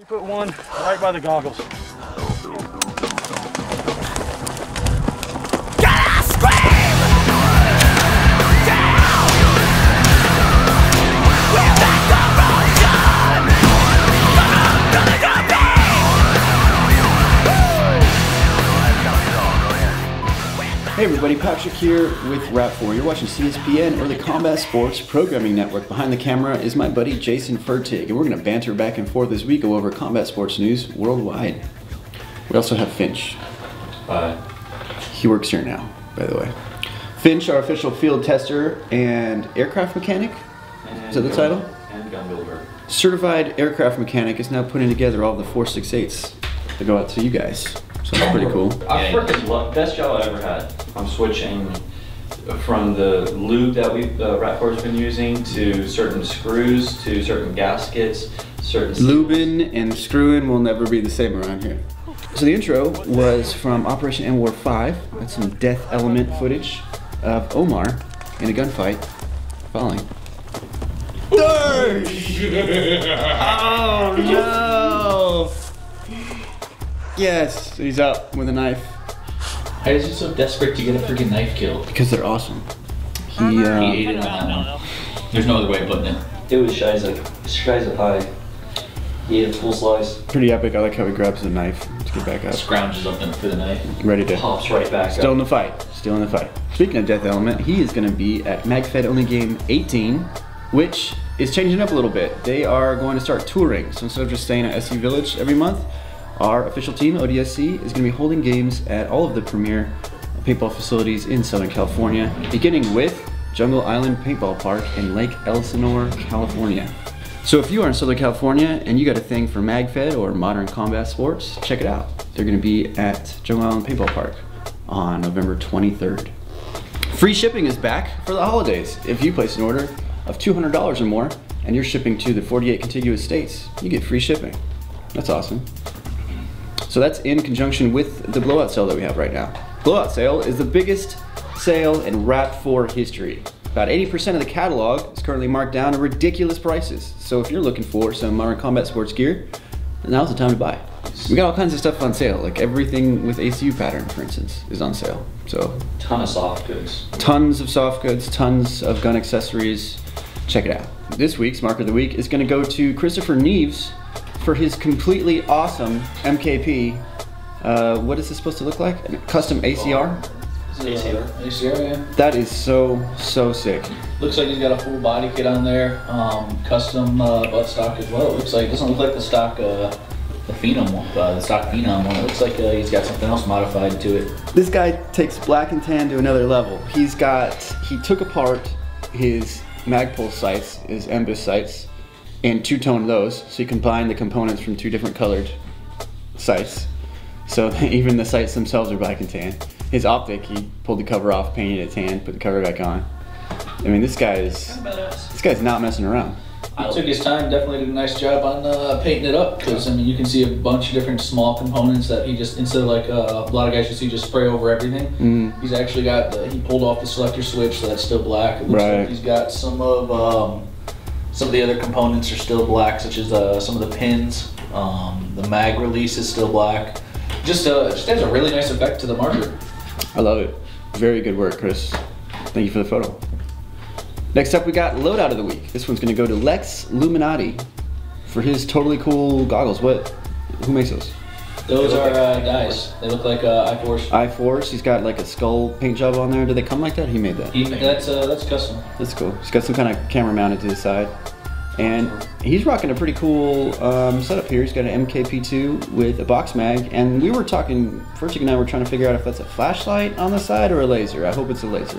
You put one right by the goggles. Hey everybody, Patrick here with Rap4. You're watching CSPN, or the Combat Sports Programming Network. Behind the camera is my buddy Jason Fertig, and we're going to banter back and forth as we go over combat sports news worldwide. We also have Finch. Hi. He works here now, by the way. Finch, our official field tester and aircraft mechanic. Is that the title? And gun builder. Certified aircraft mechanic is now putting together all the 468s to go out to you guys. So that's pretty cool. I freaking love, best job I ever had. I'm switching from the lube that Rap4's been using to certain screws, to certain gaskets, certain Lubing and screwing will never be the same around here. So the intro was from Operation N-War 5. That's some Death Element footage of Omar in a gunfight falling. Oh no! Yes, he's up with a knife. Why is he so desperate to get a freaking knife kill? Because they're awesome. He ate it on that one. There's no other way of putting it. It was Shiza high. He ate a full slice. Pretty epic. I like how he grabs the knife to get back up. Scrounges up for the knife. Ready to. Pops right back Still up. in the fight. Still in the fight. Speaking of Death Element, he is going to be at MagFed Only Game 18, which is changing up a little bit. They are going to start touring. So instead of just staying at SU Village every month, our official team, ODSC, is going to be holding games at all of the premier paintball facilities in Southern California, beginning with Jungle Island Paintball Park in Lake Elsinore, California. So if you are in Southern California and you got a thing for MagFed or modern combat sports, check it out. They're going to be at Jungle Island Paintball Park on November 23rd. Free shipping is back for the holidays. If you place an order of $200 or more and you're shipping to the 48 contiguous states, you get free shipping. That's awesome. So that's in conjunction with the blowout sale that we have right now. Blowout sale is the biggest sale in Rap4 history. About 80% of the catalog is currently marked down to ridiculous prices. So if you're looking for some modern combat sports gear, now's the time to buy. We got all kinds of stuff on sale, like everything with ACU pattern, for instance, is on sale. So Ton of soft goods. Tons of soft goods, tons of gun accessories. Check it out. This week's Mark of the Week is going to go to Christopher Neves for his completely awesome MKP. What is this supposed to look like? A custom ACR? ACR. ACR, yeah. That is so sick. Looks like he's got a full body kit on there. Custom butt stock as well. It looks like, doesn't look like the stock, the Phenom one, the stock Phenom one. It looks like he's got something else modified to it. This guy takes black and tan to another level. He took apart his Magpul sights, his MBUS sights, and two-toned those, so you combine the components from two different colored sights. So even the sights themselves are black and tan. His optic, he pulled the cover off, painted it tan, put the cover back on. I mean, this guy's not messing around. He took his time, definitely did a nice job on painting it up, because I mean, you can see a bunch of different small components that he just, instead of like a lot of guys you see just spray over everything, he's actually got, he pulled off the selector switch, so that's still black. It looks like he's got some of the other components are still black, such as some of the pins. The mag release is still black. Just adds a really nice effect to the marker. I love it. Very good work, Chris. Thank you for the photo. Next up, we got Loadout of the Week. This one's going to go to Lex Illuminati for his totally cool goggles. Who makes those? Those are dyes. They look like I4s. I4s. He's got like a skull paint job on there. Do they come like that? He made that. That's custom. That's cool. He's got some kind of camera mounted to his side. And he's rocking a pretty cool setup here. He's got an MKP2 with a box mag. And we were talking, Fertig and I were trying to figure out if that's a flashlight on the side or a laser. I hope it's a laser.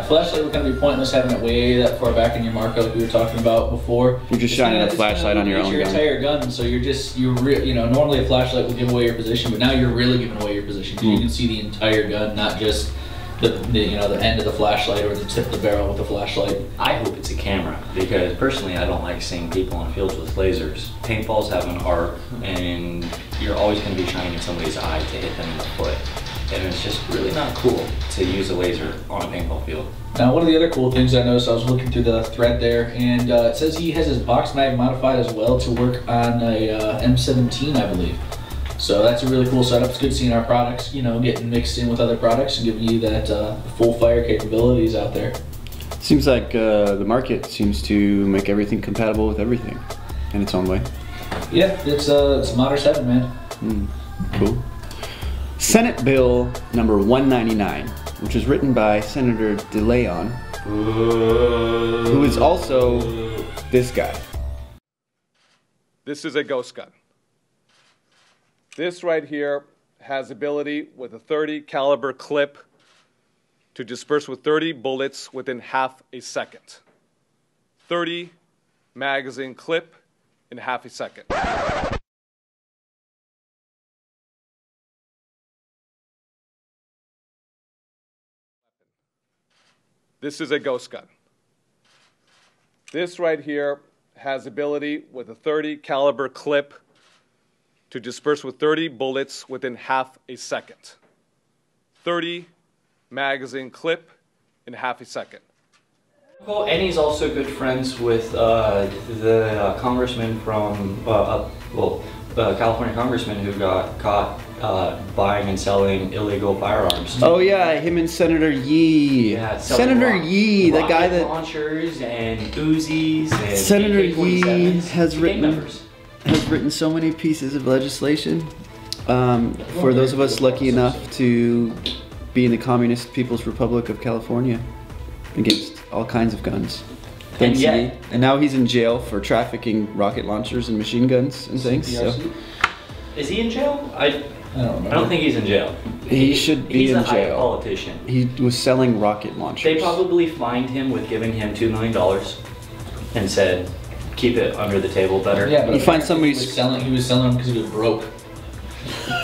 Flashlight would kind of be pointless having it way that far back in your marker like we were talking about before. You're just shining a flashlight on your own gun. It's your entire gun, so normally a flashlight would give away your position, but now you're really giving away your position because you can see the entire gun, not just the end of the flashlight or the tip of the barrel with the flashlight. I hope it's a camera, because personally I don't like seeing people on fields with lasers. Paintballs have an arc, and you're always going to be shining somebody's eye to hit them in the foot. and it's just really not cool to use a laser on a paintball field. Now, one of the other cool things I noticed, I was looking through the thread there, and it says he has his box mag modified as well to work on a M17, I believe. So that's a really cool setup. It's good seeing our products, you know, getting mixed in with other products and giving you that full fire capabilities out there. Seems like the market seems to make everything compatible with everything in its own way. Yeah, it's Modder 7, man. Cool. Senate Bill number 199, which was written by Senator DeLeon, who is also this guy. This is a ghost gun. This right here has ability with a 30 caliber clip to disperse with 30 bullets within half a second. 30 magazine clip in half a second. This is a ghost gun. This right here has ability with a 30 caliber clip to disperse with 30 bullets within half a second. 30 magazine clip in half a second. Well, and he's also good friends with the congressman from, California congressman who got caught buying and selling illegal firearms. Oh yeah, him and Senator Yee. Yeah, Senator Yee, the guy that launchers and Uzis and Senator Yee AK-47s has written so many pieces of legislation for those of us lucky enough to be in the Communist People's Republic of California against all kinds of guns. Thanks to Yee. And now he's in jail for trafficking rocket launchers and machine guns and things. So. Is he in jail? I don't know. I don't think he's in jail. He should be in jail. He's a high politician. He was selling rocket launchers. They probably fined him with giving him $2 million and said, keep it under the table better. Yeah, but you find somebody he was selling them because he was broke.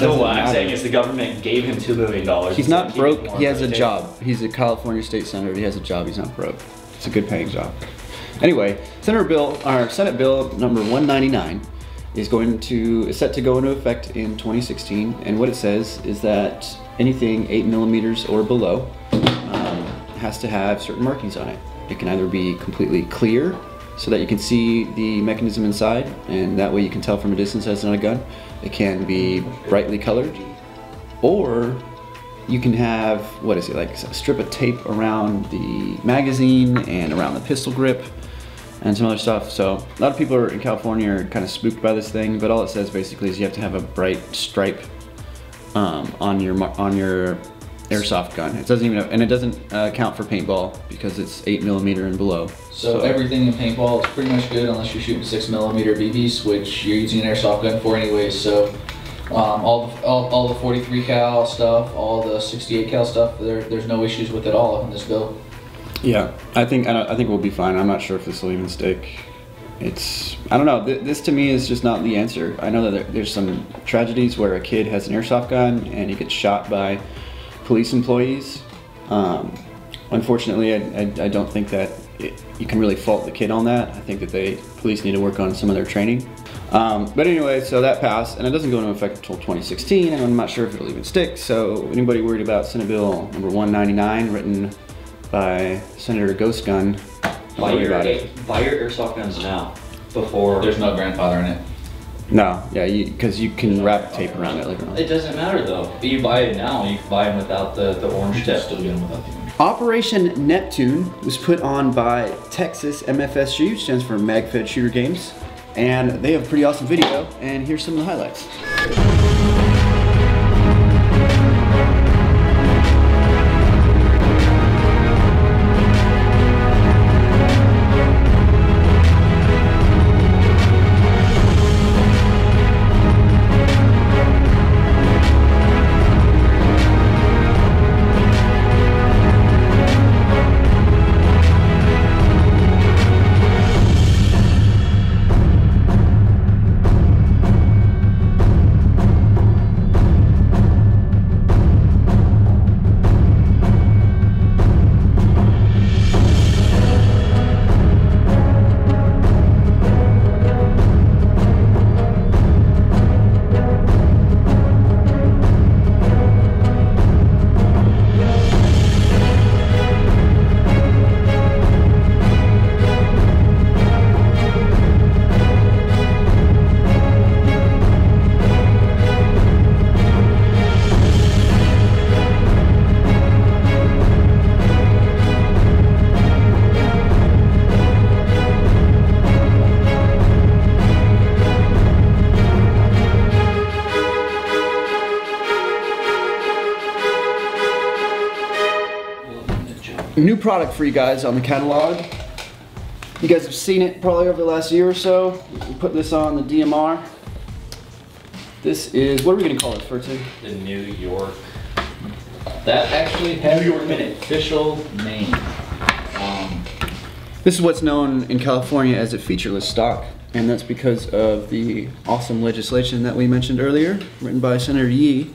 No, what I'm saying is the government gave him $2 million. He's not broke, he has a job. He's a California state senator, he has a job, he's not broke. It's a good paying job. Anyway, Senate Bill number 199 is set to go into effect in 2016, and what it says is that anything 8mm or below has to have certain markings on it. It can either be completely clear, so that you can see the mechanism inside, and that way you can tell from a distance that it's not a gun. It can be brightly colored, or you can have, what is it, like a strip of tape around the magazine and around the pistol grip and some other stuff. So a lot of people in California are kind of spooked by this thing, but all it says basically is you have to have a bright stripe on your airsoft gun. It doesn't even have, and it doesn't count for paintball because it's 8mm and below. So everything in paintball is pretty much good unless you're shooting 6mm BBs, which you're using an airsoft gun for anyways. So all the 43 cal stuff, all the 68 cal stuff, there's no issues with it all in this bill. Yeah, I think we'll be fine. I'm not sure if this will even stick. I don't know. This to me is just not the answer. I know that there's some tragedies where a kid has an airsoft gun and he gets shot by police employees. Unfortunately, I don't think that you can really fault the kid on that. I think that police need to work on some of their training. But anyway, so that passed, and it doesn't go into effect until 2016, and I'm not sure if it'll even stick. So anybody worried about Senate Bill number 199, written by Senator Ghost Gun, buy your airsoft guns now, before there's no grandfather in it. No, yeah, because you can wrap tape around it later on. It doesn't matter though. If you buy it now, you can buy them without the orange tip. Still get them without the orange. Operation Neptune was put on by Texas MFSG, which stands for Mag-Fed Shooter Games, and they have a pretty awesome video, and here's some of the highlights. new product for you guys on the catalog. You guys have seen it probably over the last year or so. We put this on the DMR. This is, what are we going to call it, Fertig? The New York. That actually has an official name. This is what's known in California as a featureless stock, and that's because of the awesome legislation that we mentioned earlier, written by Senator Yee,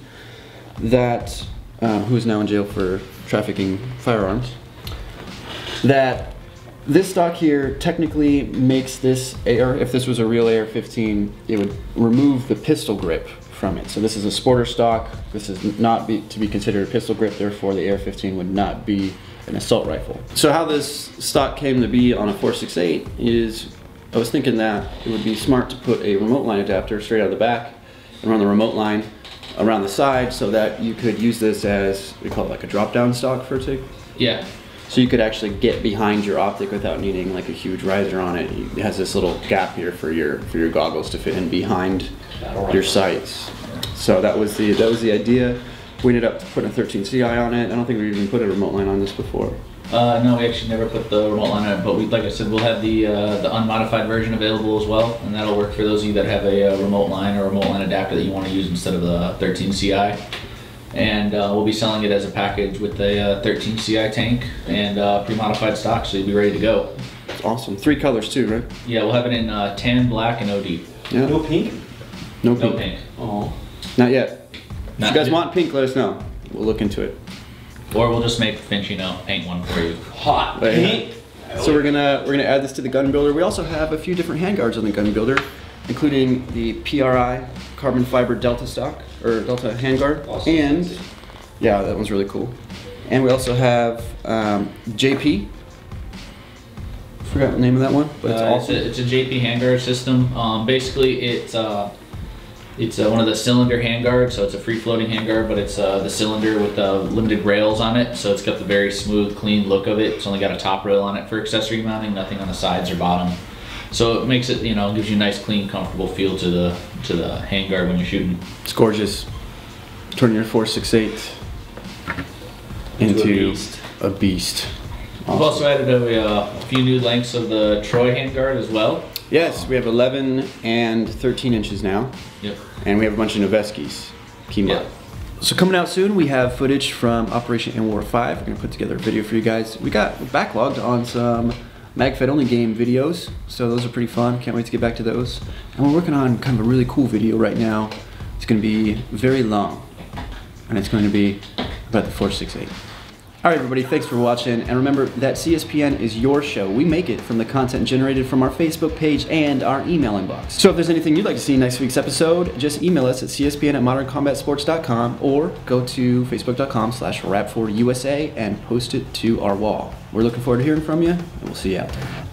that who is now in jail for trafficking firearms. That this stock here technically makes this AR, if this was a real AR-15, it would remove the pistol grip from it. So this is a sporter stock. This is not to be considered a pistol grip, therefore the AR-15 would not be an assault rifle. So how this stock came to be on a 468 is, I was thinking that it would be smart to put a remote line adapter straight out of the back and run the remote line around the side so that you could use this as, we call it like a drop-down stock for a TIG. Yeah. So you could actually get behind your optic without needing like a huge riser on it. It has this little gap here for your goggles to fit in behind your sights. So that was the idea. We ended up putting a 13 CI on it. I don't think we even put a remote line on this before. No, we actually never put the remote line on it, but like I said, we'll have the unmodified version available as well, and that'll work for those of you that have a remote line or remote line adapter that you want to use instead of the 13 CI. And we'll be selling it as a package with a 13 CI tank and pre-modified stock, so you'll be ready to go. It's awesome. 3 colors too, right? Yeah, we'll have it in tan, black, and OD. Yeah. No pink? No pink. No pink. Oh. Not yet. If Not you guys yet. want pink, let us know. We'll look into it. Or we'll just make Finch, paint one for you. Hot But, pink? So we're gonna add this to the gun builder. We also have a few different handguards on the gun builder, including the PRI carbon fiber Delta stock or Delta handguard, Awesome. and yeah, that one's really cool. And we also have JP. Forgot the name of that one, but it's awesome. It's a JP handguard system. Basically, it's one of the cylinder handguards, so it's a free-floating handguard, but it's the cylinder with limited rails on it, so it's got the very smooth, clean look of it. It's only got a top rail on it for accessory mounting, nothing on the sides or bottom. So it makes it, gives you a nice, clean, comfortable feel to the handguard when you're shooting. It's gorgeous. Turn your 468 into a beast. We've also added a few new lengths of the Troy handguard as well. Yes, we have 11 and 13 inches now. Yep. And we have a bunch of Noveskis. Kima. Yeah. So coming out soon, we have footage from Operation N-War 5. We're gonna put together a video for you guys. We're backlogged on some MagFed only game videos, so those are pretty fun. Can't wait to get back to those. And we're working on kind of a really cool video right now. It's gonna be very long, and it's going to be about the 468. All right, everybody, thanks for watching. And remember that CSPN is your show. We make it from the content generated from our Facebook page and our email inbox. So if there's anything you'd like to see in next week's episode, just email us at cspn@moderncombatsports.com or go to facebook.com/rapforwardUSA and post it to our wall. We're looking forward to hearing from you, and we'll see you out there.